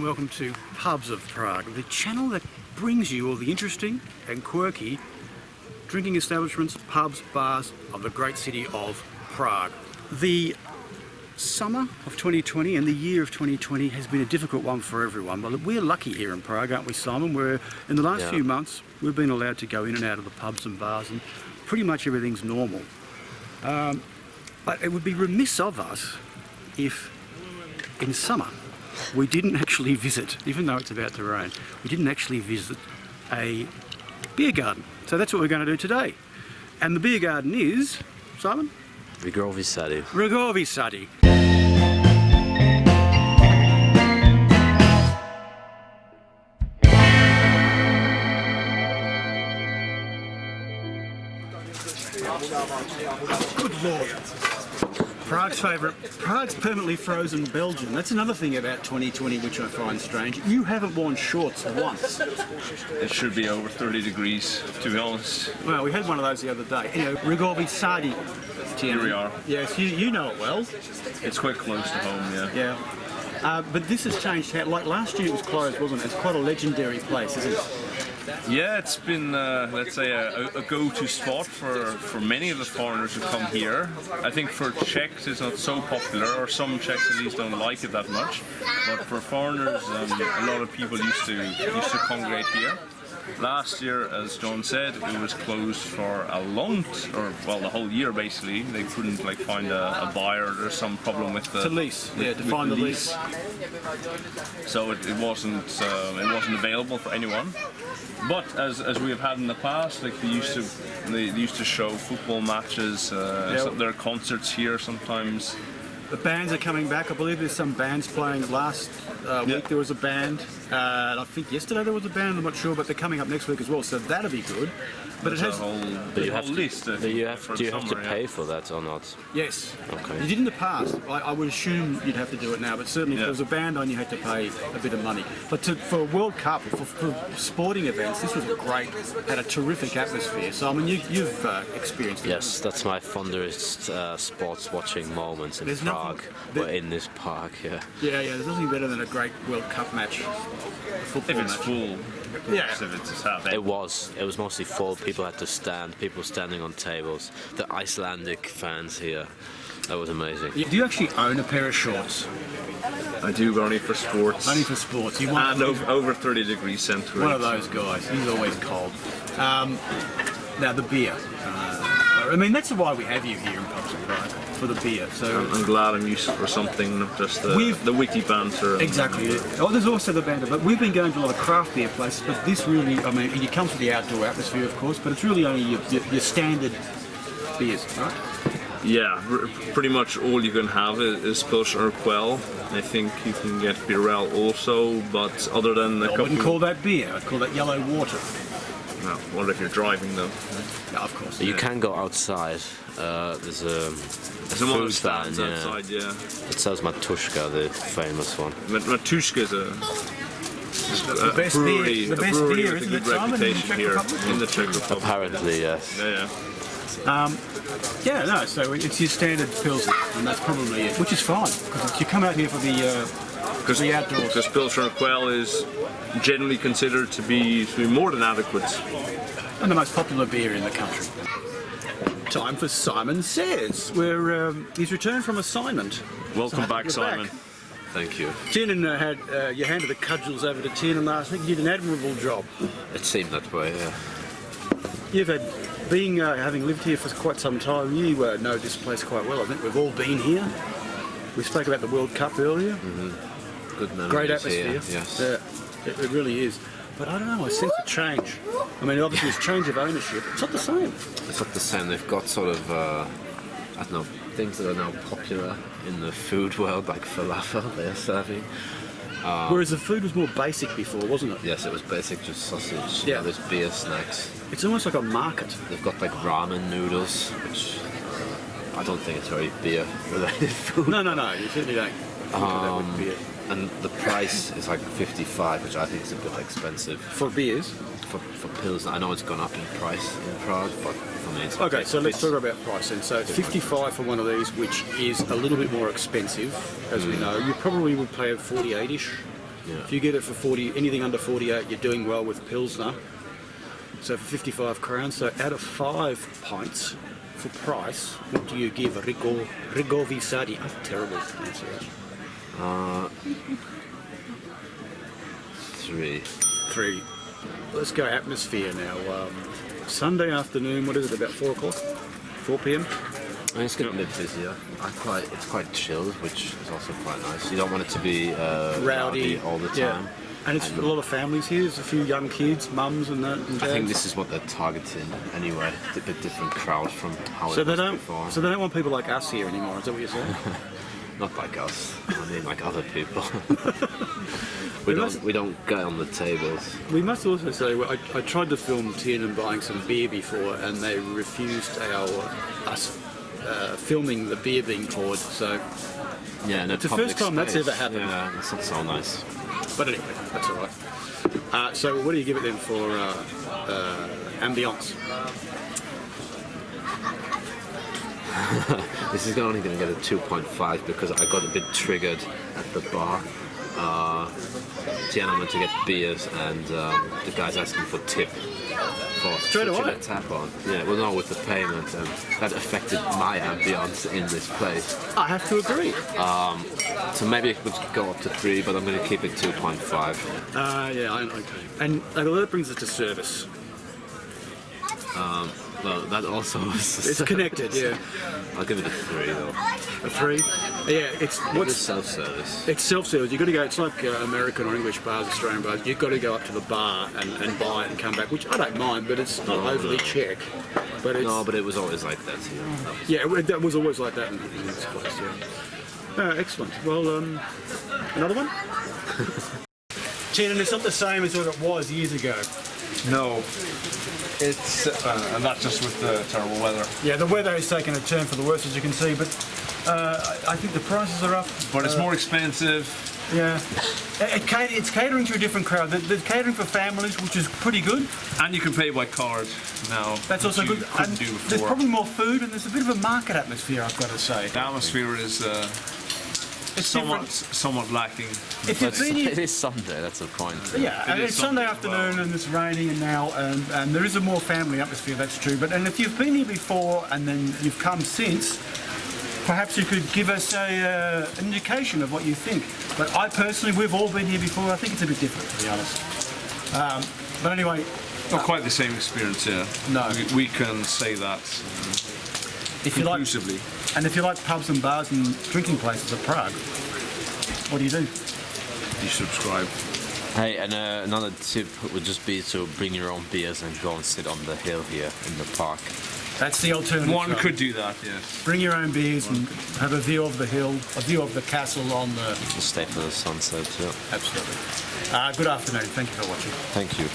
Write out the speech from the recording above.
and welcome to Pubs of Prague, the channel that brings you all the interesting and quirky drinking establishments, pubs, bars of the great city of Prague. The summer of 2020 and the year of 2020 has been a difficult one for everyone. Well, we're lucky here in Prague, aren't we, Simon? Where in the last few months we've been allowed to go in and out of the pubs and bars and pretty much everything's normal. But it would be remiss of us if in summer we didn't actually visit, even though it's about to rain, we didn't actually visit a beer garden. So that's what we're going to do today. And the beer garden is, Simon? Riegrovy Sady. Riegrovy Sady. Good Lord. Prague's favourite. Prague's permanently frozen Belgian. That's another thing about 2020 which I find strange. You haven't worn shorts once. It should be over 30 degrees, to be honest. Well, we had one of those the other day. You know, Riegrovy Sady. Here we are. Yes, you know it well. It's quite close to home, yeah. Yeah. But this has changed. Like last year it was closed, wasn't it? It's quite a legendary place, isn't it? Yeah, it's been, let's say, a go-to spot for many of the foreigners who come here. I think for Czechs it's not so popular, or some Czechs at least don't like it that much. But for foreigners, a lot of people used to congregate here. Last year, as John said, it was closed for a the whole year basically. They couldn't find a buyer. There's some problem with the to find the lease. So it wasn't available for anyone. But as we have had in the past, they used to show football matches. There are concerts here sometimes. The bands are coming back. I believe there's some bands playing. Last week there was a band, and I think yesterday there was a band. I'm not sure, but they're coming up next week as well, so that'll be good. But it has a whole list. Do you have to pay for that or not? Yes. Okay. You did in the past. I would assume you'd have to do it now, but certainly if there was a band on, you had to pay a bit of money. But for a World Cup, for sporting events, this was had a terrific atmosphere. So I mean, you've experienced it. Yes, that's my fondest sports watching moments in Prague. In this park, yeah. Yeah, there's nothing better than a great World Cup match. If it's full. Yeah. If it's half It was mostly full. People had to stand. People standing on tables. The Icelandic fans here. That was amazing. Do you actually own a pair of shorts? I do, but only for sports. Only for sports. You want over 30 degrees centigrade. One of those guys. He's always cold. Now the beer. I mean, that's why we have you here in Pubs of Prague, for the beer. So I'm glad I'm used for something, not just the witty banter. Exactly. Oh, there's also the banter, but we've been going to a lot of craft beer places, but this really, I mean, it comes with the outdoor atmosphere, of course, but it's really only your standard beers, right? Yeah, pretty much all you can have is Pilsner or Quell. I think you can get Birell also, but other than I wouldn't call that beer, I'd call that yellow water. Well, what if you're driving though? Yeah, of course. But you can go outside. There's a food van outside, yeah. It sells Matushka, the famous one. Matushka is the best brewery, beer. The best beer, with a isn't good it, Simon, reputation here in the Czech Republic. Apparently, yes. Yeah. So it's your standard Pilsner, and that's probably it, which is fine, because you come out here for the outdoors. Because Pilsner Quell is generally considered to be more than adequate. And the most popular beer in the country. Time for Simon Says, where he's returned from assignment. Welcome back, Simon. Thank you. Tiernan you handed the cudgels over to Tiernan last week. You did an admirable job. It seemed that way, yeah. You've having lived here for quite some time, you know this place quite well. I think we've all been here. We spoke about the World Cup earlier. Mm-hmm. Good memories. Great atmosphere. Here, yes. It really is. But I don't know, I sense a change. I mean, obviously it's change of ownership. It's not the same. It's not the same. They've got sort of, I don't know, things that are now popular in the food world, like falafel they're serving. Whereas the food was more basic before, wasn't it? Yes, it was basic, just sausage. Yeah. Now there's beer snacks. It's almost like a market. They've got like ramen noodles, which I don't think it's very beer-related food. No, you certainly don't. That with beer. And the price is like 55, which I think is a bit expensive. For beers? For pills. I know it's gone up in price in Prague, but for me it's okay, so let's talk about price then. So 55 for one of these, which is a little bit more expensive, as we know. You probably would pay 48-ish Yeah. If you get it for 40, anything under 48, you're doing well with Pilsner. So for 55 crowns, so out of 5 pints for price, what do you give a Riegrovy Sady? Oh, terrible pronunciation. 3. 3. Let's go atmosphere now. Sunday afternoon, what is it, about 4 o'clock? 4 p.m? I mean, it's getting a bit busier. It's quite chilled, which is also quite nice. You don't want it to be rowdy all the time. Yeah. And it's a lot of families here. There's a few young kids, mums and that. And I think dads. this is what they're targeting anyway. A bit different crowd from how So it they was don't. before. So they don't want people like us here anymore. Is that what you're saying? Not like us. I mean, like other people. we don't get on the tables. We must also say, I tried to film Tiernan buying some beer before, and they refused us filming the beer being poured. So Yeah, no. it's the first time that's ever happened. Yeah, that's not so nice. But anyway, that's all right. So what do you give it then for ambience? This is only going to get a 2.5 because I got a bit triggered at the bar. Tiana went to get beers and the guy's asking for tip for Straight switching away? a tap on. Yeah, well, no, with the payment, and that affected my ambience in this place. I have to agree. So maybe it would go up to 3, but I'm going to keep it 2.5. Yeah, okay. And that brings us to service. Well, that also was. It's connected, yeah. I'll give it a 3 though. A 3? Yeah, it's What's self-service? It's self-service. You've got to go. It's like American or English bars, Australian bars. You've got to go up to the bar and buy it and come back, which I don't mind, but it's not overly Czech. But it's, No, but it was always like that here. yeah, that was always like that in this place. Yeah. Excellent. Well, another one. Tiernan, it's not the same as what it was years ago. No, it's and not just with the terrible weather. Yeah, the weather is taking a turn for the worse, as you can see. But I think the prices are up. But it's more expensive. Yeah, it's catering to a different crowd. There's catering for families, which is pretty good. And you can pay by card now. That's also which you good. couldn't And do there's before. probably more food, and there's a bit of a market atmosphere, I've got to say. The atmosphere is It's somewhat lacking. If you've been here, It is Sunday, that's the point. yeah, and is it's Sunday Sunday as well. afternoon, and it's raining, and now, and there is a more family atmosphere. That's true. And if you've been here before, and then you've come since, perhaps you could give us an indication of what you think. But I personally, we've all been here before. I think it's a bit different, to be honest. But anyway, Not quite the same experience, yeah. No. We can say that if you like, conclusively. and if you like pubs and bars and drinking places of Prague, what do? You subscribe. Hey, and another tip would just be to bring your own beers and go and sit on the hill here in the park. That's the alternative. One right? could do that, yes. Bring your own beers and have a view of the hill, a view of the castle on the... Just stay for the sunset, yeah. Absolutely. Good afternoon. Thank you for watching. Thank you.